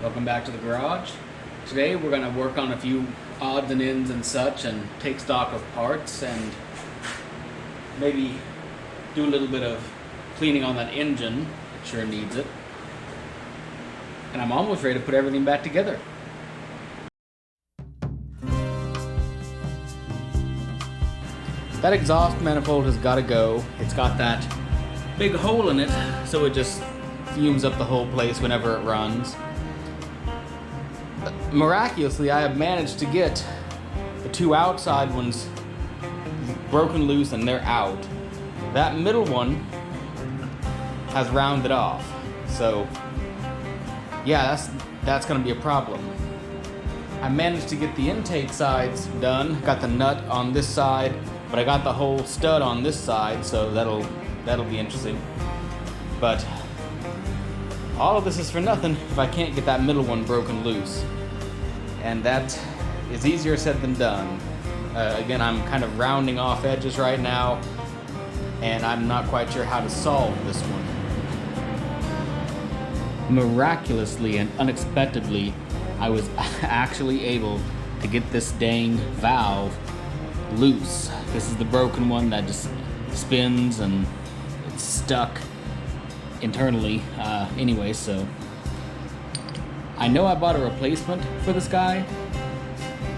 Welcome back to the garage. Today we're going to work on a few odds and ends and such and take stock of parts and maybe do a little bit of cleaning on that engine. It sure needs it. And I'm almost ready to put everything back together. That exhaust manifold has got to go. It's got that big hole in it, so it just fumes up the whole place whenever it runs. Miraculously, I have managed to get the two outside ones broken loose and they're out. That middle one has rounded off. So yeah, that's gonna be a problem. I managed to get the intake sides done. Got the nut on this side, but I got the whole stud on this side, so that'll be interesting. But all of this is for nothing if I can't get that middle one broken loose. And that is easier said than done. Again, I'm kind of rounding off edges right now, and I'm not quite sure how to solve this one. Miraculously and unexpectedly, I was actually able to get this dang valve loose. This is the broken one that just spins and it's stuck internally. Anyway, so I know I bought a replacement for this guy.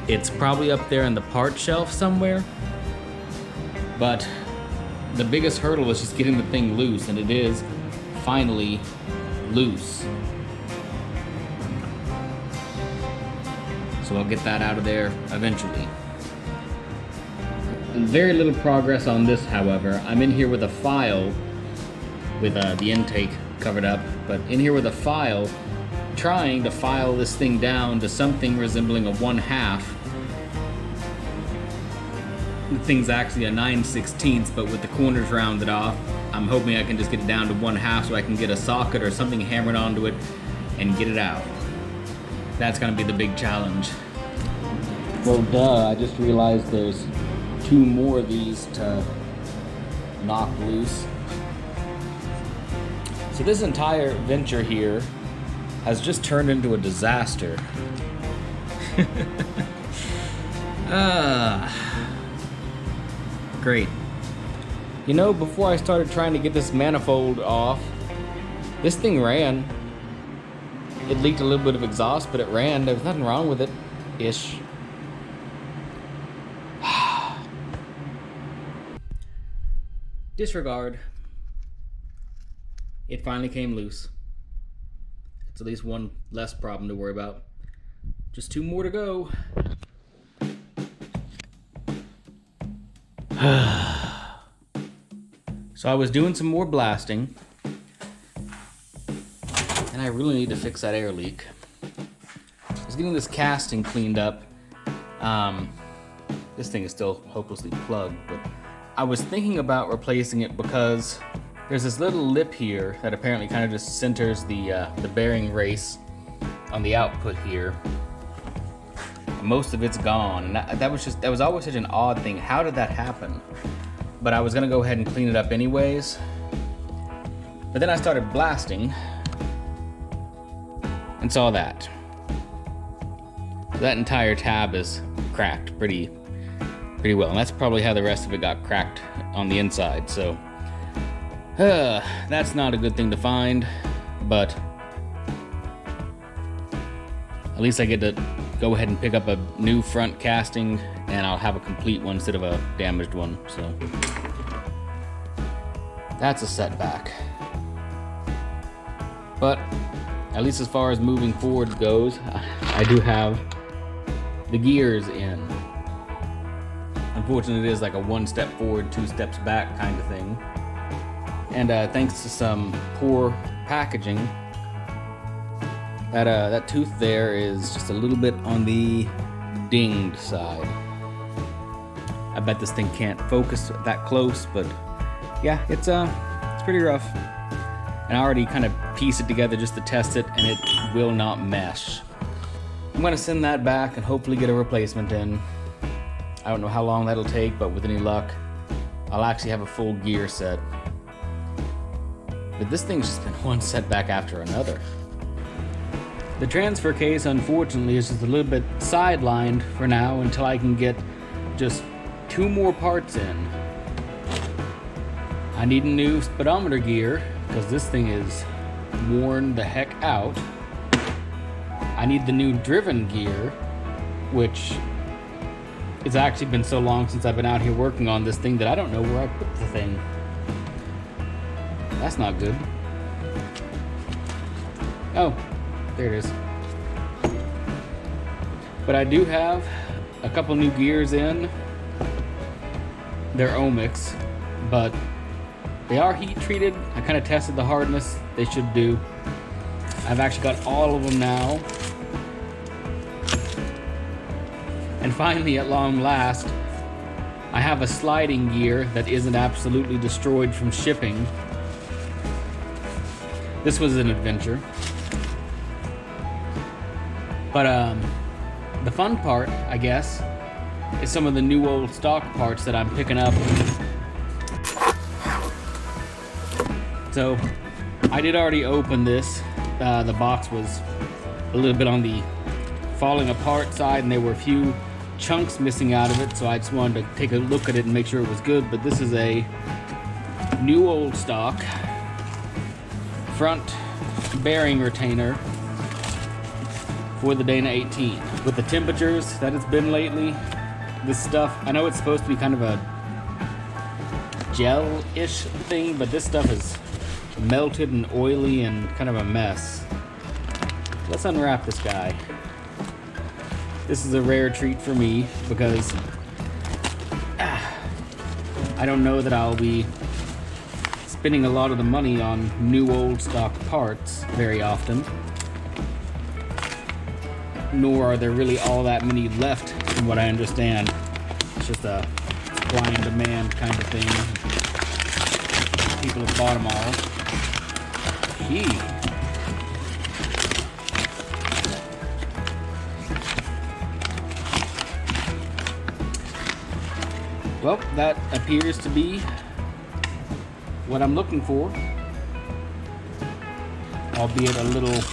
It's probably up there in the part shelf somewhere. But the biggest hurdle was just getting the thing loose, and it is finally loose. So I'll get that out of there eventually. Very little progress on this, however. I'm in here with a file with the intake covered up, but in here with a file trying to file this thing down to something resembling a 1/2. The thing's actually a 9/16, but with the corners rounded off, I'm hoping I can just get it down to 1/2 so I can get a socket or something hammered onto it and get it out. That's gonna be the big challenge. Well, duh, I just realized there's two more of these to knock loose. So this entire venture here has just turned into a disaster. Great. You know, before I started trying to get this manifold off, this thing ran. It leaked a little bit of exhaust, but it ran. There was nothing wrong with it, ish. Disregard. It finally came loose. It's at least one less problem to worry about. Just two more to go. So I was doing some more blasting, and I really need to fix that air leak. I was getting this casting cleaned up. This thing is still hopelessly plugged, but I was thinking about replacing it because there's this little lip here that apparently kind of just centers the bearing race on the output here. Most of it's gone, and that was always such an odd thing. How did that happen? But I was gonna go ahead and clean it up anyways. But then I started blasting and saw that. That entire tab is cracked pretty well, and that's probably how the rest of it got cracked on the inside. So that's not a good thing to find, but at least I get to go ahead and pick up a new front casting, and I'll have a complete one instead of a damaged one. So that's a setback. But at least as far as moving forward goes, I do have the gears in. Unfortunately, it is like a 1 step forward, 2 steps back kind of thing. And thanks to some poor packaging, that tooth there is just a little bit on the dinged side. I bet this thing can't focus that close, but yeah, it's pretty rough. And I already kind of pieced it together just to test it, and it will not mesh. I'm gonna send that back and hopefully get a replacement in. I don't know how long that'll take, but with any luck, I'll actually have a full gear set. But this thing's just been one setback after another. The transfer case, unfortunately, is just a little bit sidelined for now until I can get just 2 more parts in. I need a new speedometer gear because this thing is worn the heck out. I need the new driven gear, which it's actually been so long since I've been out here working on this thing that I don't know where I put the thing. That's not good. Oh, there it is. But I do have a couple new gears in. They're Omics, but they are heat treated. I kind of tested the hardness. They should do. I've actually got all of them now. And finally, at long last, I have a sliding gear that isn't absolutely destroyed from shipping. This was an adventure. But the fun part, I guess, is some of the new old stock parts that I'm picking up. So I did already open this. The box was a little bit on the falling apart side, and there were a few chunks missing out of it, so I just wanted to take a look at it and make sure it was good. But this is a new old stock front bearing retainer for the Dana 18. With the temperatures that it's been lately, this stuff, I know it's supposed to be kind of a gel-ish thing, but this stuff is melted and oily and kind of a mess. Let's unwrap this guy. This is a rare treat for me because I don't know that I'll be spending a lot of the money on new old stock parts very often. Nor are there really all that many left from what I understand. It's just a supply and demand kind of thing. People have bought them all. Gee. Well, that appears to be what I'm looking for, albeit a little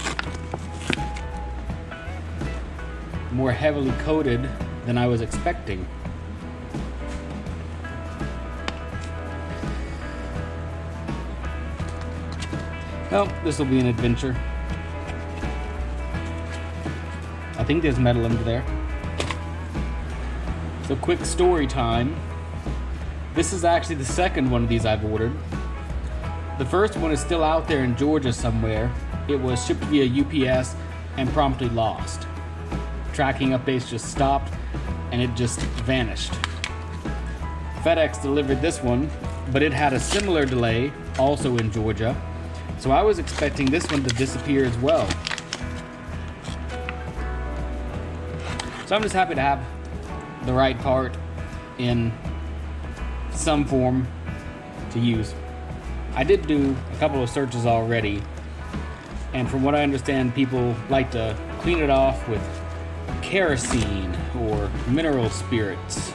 more heavily coated than I was expecting. Well, this will be an adventure. I think there's metal under there. So quick story time. This is actually the second one of these I've ordered. The first one is still out there in Georgia somewhere. It was shipped via UPS and promptly lost. Tracking updates just stopped and it just vanished. FedEx delivered this one, but it had a similar delay, also in Georgia. So I was expecting this one to disappear as well. So I'm just happy to have the right part in some form to use. I did do a couple of searches already, and from what I understand, people like to clean it off with kerosene or mineral spirits.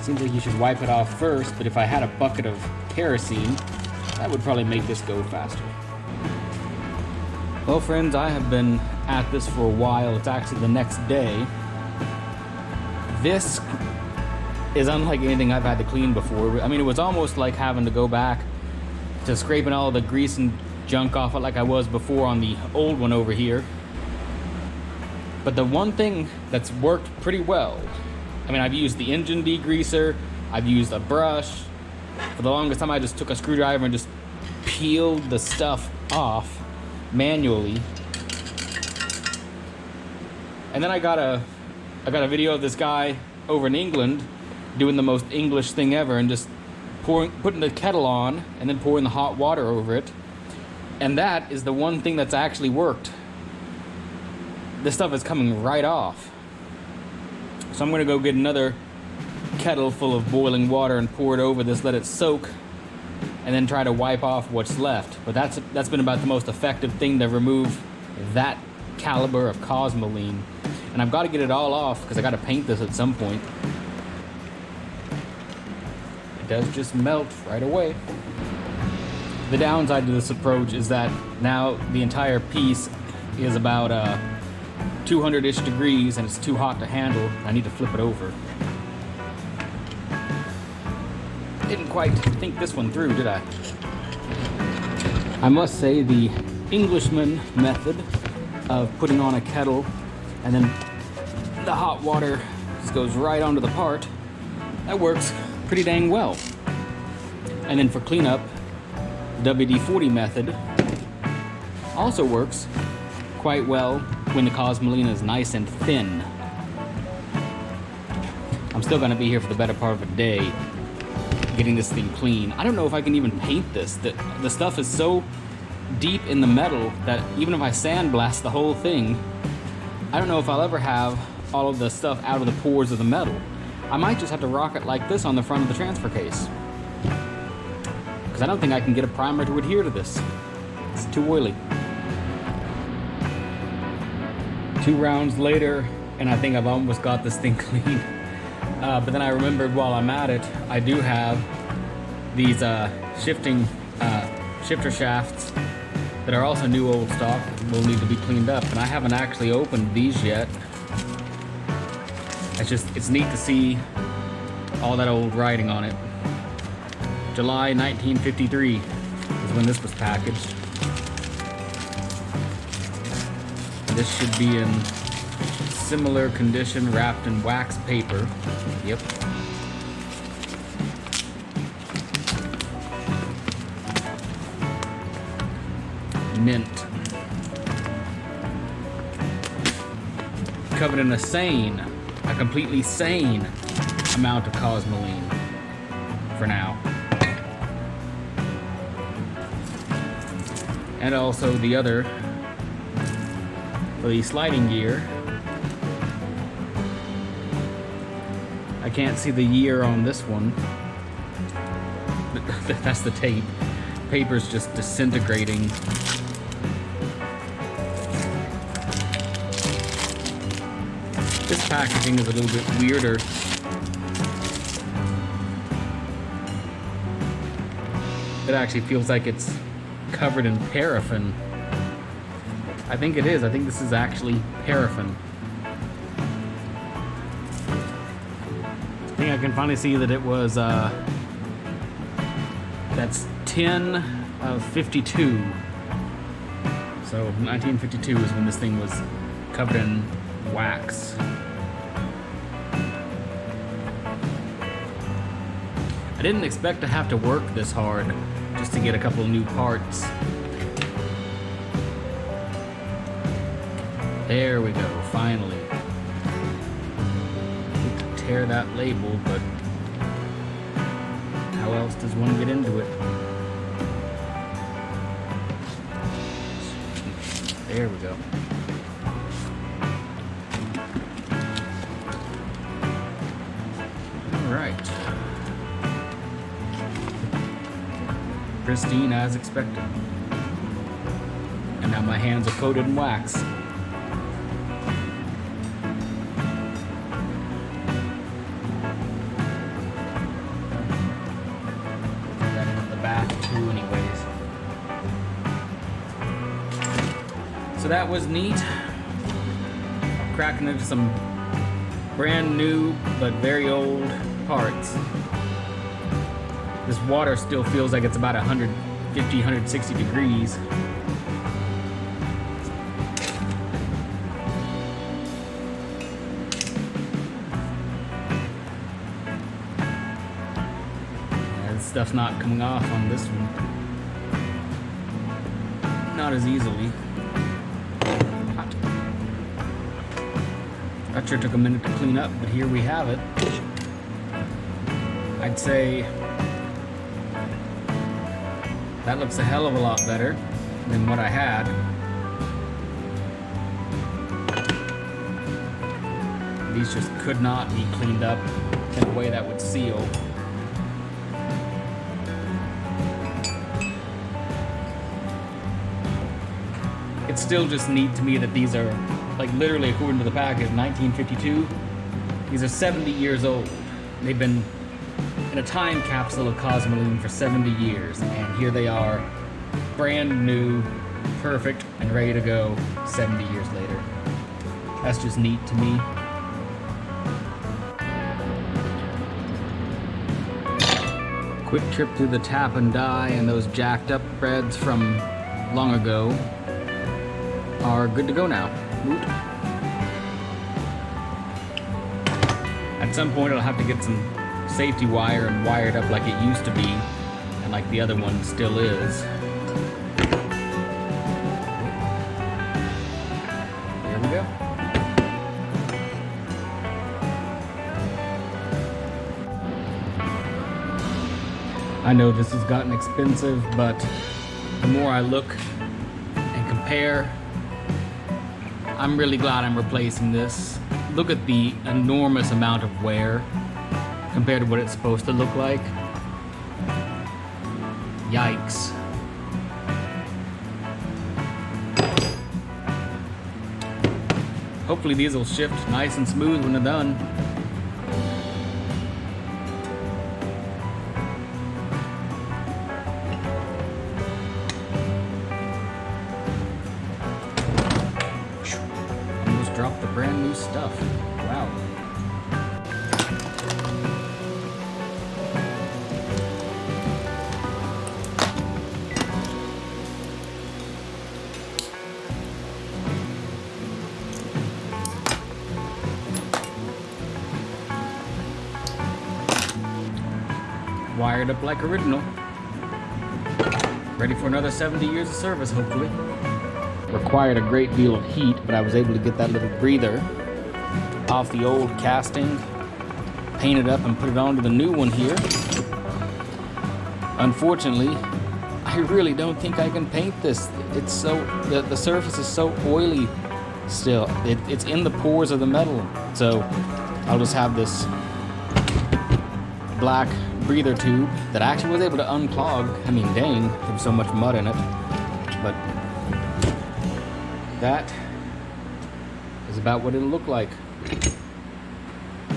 Seems like you should wipe it off first, but if I had a bucket of kerosene, that would probably make this go faster. Well, friends, I have been at this for a while. It's actually the next day. This is unlike anything I've had to clean before. I mean, it was almost like having to go back to scraping all the grease and junk off it like I was before on the old one over here. But the one thing that's worked pretty well, I mean, I've used the engine degreaser, I've used a brush. For the longest time, I just took a screwdriver and just peeled the stuff off manually. And then I got a video of this guy over in England doing the most English thing ever and just putting the kettle on and then pouring the hot water over it. And that is the one thing that's actually worked. This stuff is coming right off. So I'm gonna go get another kettle full of boiling water and pour it over this, let it soak, and then try to wipe off what's left. But that's been about the most effective thing to remove that caliber of Cosmoline. And I've got to get it all off because I got to paint this at some point. It does just melt right away. The downside to this approach is that now the entire piece is about 200-ish degrees and it's too hot to handle. I need to flip it over. Didn't quite think this one through, did I? I must say the Englishman method of putting on a kettle and then the hot water just goes right onto the part, that works pretty dang well. And then for cleanup, WD-40 method also works quite well when the Cosmoline is nice and thin. I'm still gonna be here for the better part of a day getting this thing clean. I don't know if I can even paint this. The stuff is so deep in the metal that even if I sandblast the whole thing, I don't know if I'll ever have all of the stuff out of the pores of the metal. I might just have to rock it like this on the front of the transfer case, because I don't think I can get a primer to adhere to this. It's too oily. 2 rounds later, and I think I've almost got this thing clean. But then I remembered while I'm at it, I do have these shifter shafts that are also new old stock, will need to be cleaned up. And I haven't actually opened these yet. It's neat to see all that old writing on it. July 1953 is when this was packaged. This should be in similar condition, wrapped in wax paper. Yep. Mint. Covered in a completely sane amount of Cosmoline for now. And also the other for the sliding gear. I can't see the year on this one. That's the tape. Paper's just disintegrating. This packaging is a little bit weirder. It actually feels like it's covered in paraffin. I think it is. I think this is actually paraffin. I think I can finally see that it was, that's 10 of 52. So 1952 is when this thing was covered in wax. I didn't expect to have to work this hard just to get a couple new parts. There we go, finally. Hate to tear that label, but how else does one get into it? There we go. All right. Pristine as expected. And now my hands are coated in wax. So that was neat. Cracking into some brand new but very old parts. This water still feels like it's about 150, 160 degrees. This stuff's not coming off on this one. Not as easily. That sure took a minute to clean up, but here we have it. I'd say that looks a hell of a lot better than what I had. These just could not be cleaned up in a way that would seal. It's still just neat to me that these are, like, literally according to the package, 1952. These are 70 years old. They've been in a time capsule of Cosmoline for 70 years, and here they are, brand new, perfect, and ready to go 70 years later. That's just neat to me. Quick trip through the tap and die, and those jacked up breads from long ago are good to go now. Woot. At some point I'll have to get some safety wire and wire it up like it used to be, and like the other one still is. There we go. I know this has gotten expensive, but the more I look and compare, I'm really glad I'm replacing this. Look at the enormous amount of wear compared to what it's supposed to look like. Yikes. Hopefully these will shift nice and smooth when they're done. Almost dropped the brand new stuff. Wow. Wired up like original. Ready for another 70 years of service, hopefully. Required a great deal of heat, but I was able to get that little breather off the old casting, paint it up, and put it onto the new one here. Unfortunately, I really don't think I can paint this. It's so, the surface is so oily still. It's in the pores of the metal. So I'll just have this black breather tube that I actually was able to unclog. I mean, dang, there's so much mud in it. But that is about what it'll look like.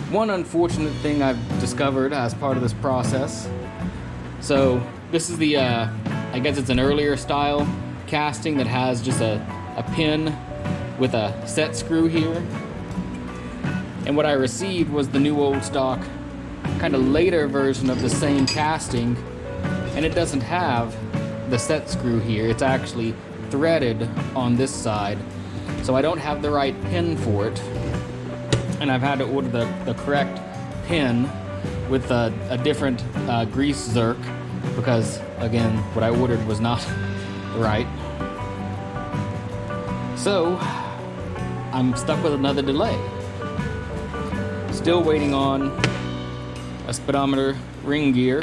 One unfortunate thing I've discovered as part of this process. So this is the, I guess it's an earlier style casting that has just a pin with a set screw here. And what I received was the new old stock kind of later version of the same casting, and it doesn't have the set screw here. It's actually threaded on this side, so I don't have the right pin for it, and I've had to order the correct pin with a different grease zerk, because again, what I ordered was not right. So I'm stuck with another delay. Still waiting on a speedometer ring gear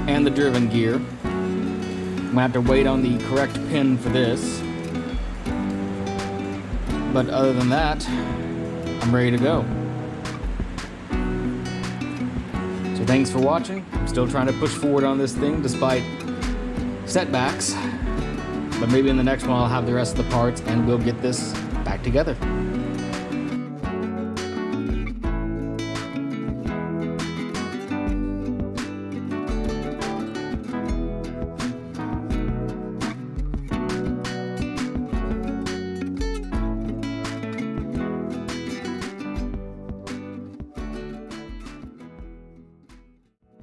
and the driven gear. I'm gonna have to wait on the correct pin for this. But other than that, I'm ready to go. So thanks for watching. I'm still trying to push forward on this thing despite setbacks. But maybe in the next one I'll have the rest of the parts and we'll get this back together.